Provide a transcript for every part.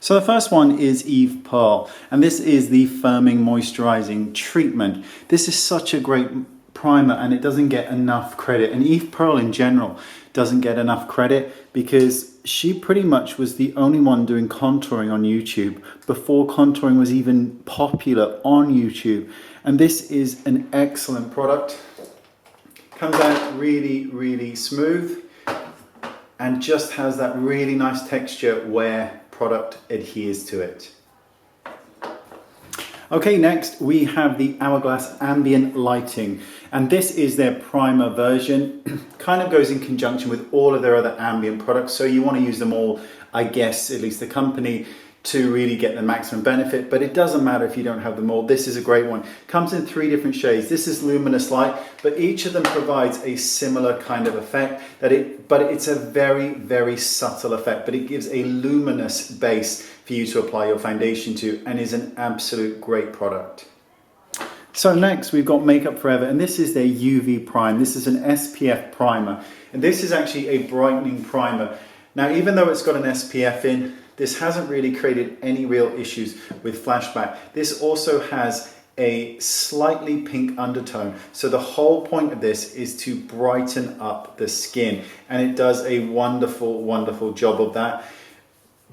So the first one is Eve Pearl, and this is the firming moisturizing treatment. This is such a great primer and it doesn't get enough credit, and Eve Pearl in general doesn't get enough credit because she pretty much was the only one doing contouring on YouTube before contouring was even popular on YouTube. And this is an excellent product. Comes out really smooth and just has that really nice texture where product adheres to it. Okay, next we have the Hourglass Ambient Lighting, and this is their primer version. Kind of goes in conjunction with all of their other ambient products, so you want to use them all, I guess, at least the company, to really get the maximum benefit, but it doesn't matter if you don't have them all. This is a great one. Comes in 3 different shades. This is Luminous Light, but each of them provides a similar kind of effect, but it's a very subtle effect, but it gives a luminous base for you to apply your foundation to, and is an absolute great product. So next we've got Makeup Forever, and this is their UV Prime. This is an SPF primer, and this is actually a brightening primer. Now, even though it's got an SPF in, this hasn't really created any real issues with flashback. This also has a slightly pink undertone. So the whole point of this is to brighten up the skin, and it does a wonderful job of that.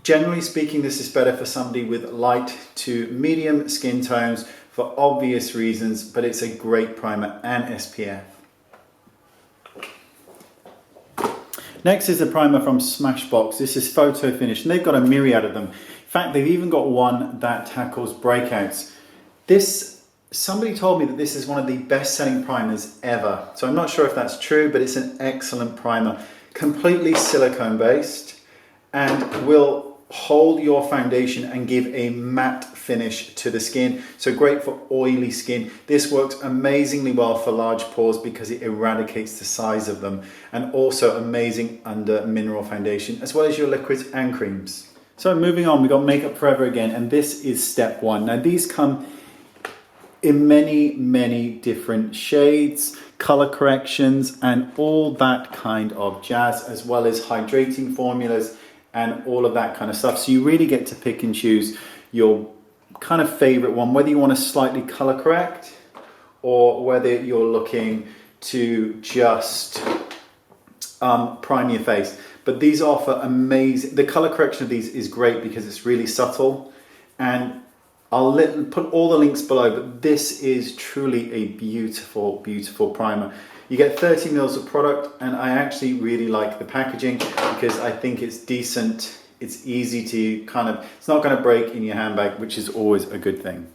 Generally speaking, this is better for somebody with light to medium skin tones for obvious reasons, but it's a great primer and SPF. Next is a primer from Smashbox. This is Photo Finish, and they've got a myriad of them. In fact, they've even got one that tackles breakouts. Somebody told me that this is one of the best-selling primers ever. So I'm not sure if that's true, but it's an excellent primer. Completely silicone-based, and will hold your foundation and give a matte finish to the skin. So great for oily skin. This works amazingly well for large pores because it eradicates the size of them, and also amazing under mineral foundation as well as your liquids and creams. So moving on, we've got Makeup Forever again, and this is step 1. Now these come in many different shades, color corrections, and all that kind of jazz, as well as hydrating formulas and all of that kind of stuff. So you really get to pick and choose your kind of favorite one, whether you want to slightly color correct or whether you're looking to just prime your face. But these offer amazing, the color correction of these is great because it's really subtle, and I'll put all the links below, but this is truly a beautiful primer. You get 30 mils of product, and I actually really like the packaging because I think it's decent. It's easy to it's not going to break in your handbag, which is always a good thing.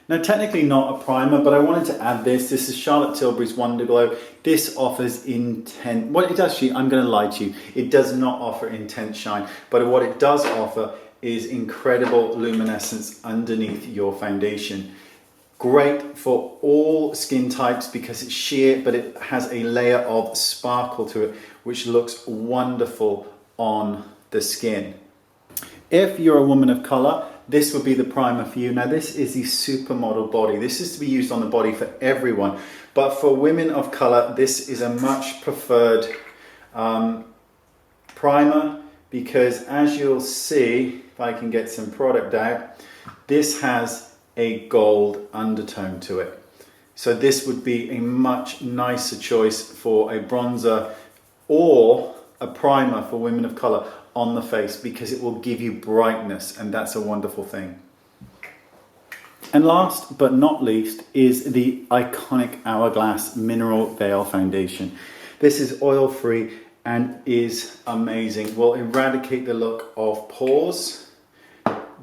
Now, technically not a primer, but I wanted to add this. This is Charlotte Tilbury's WONDERGLOW. This offers intense, well, it actually, I'm going to lie to you, it does not offer intense shine, but what it does offer is incredible luminescence underneath your foundation. Great for all skin types because it's sheer, but it has a layer of sparkle to it, which looks wonderful on the skin. If you're a woman of color, this would be the primer for you. Now this is the Supermodel body. This is to be used on the body for everyone, but for women of color, this is a much preferred primer because, as you'll see, if I can get some product out, this has a gold undertone to it. So this would be a much nicer choice for a bronzer or a primer for women of color on the face because it will give you brightness, and that's a wonderful thing. And last but not least is the iconic Hourglass Mineral Veil Foundation. This is oil-free and is amazing. Will eradicate the look of pores,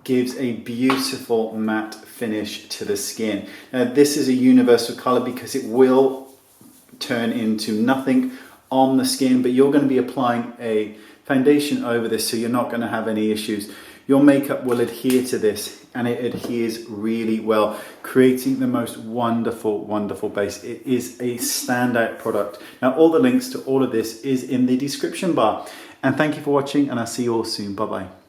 gives a beautiful matte finish to the skin. Now this is a universal color because it will turn into nothing on the skin, but you're going to be applying a foundation over this, so you're not going to have any issues. Your makeup will adhere to this, and it adheres really well, creating the most wonderful base. It is a standout product. Now all the links to all of this is in the description bar, and thank you for watching, and I'll see you all soon. Bye bye.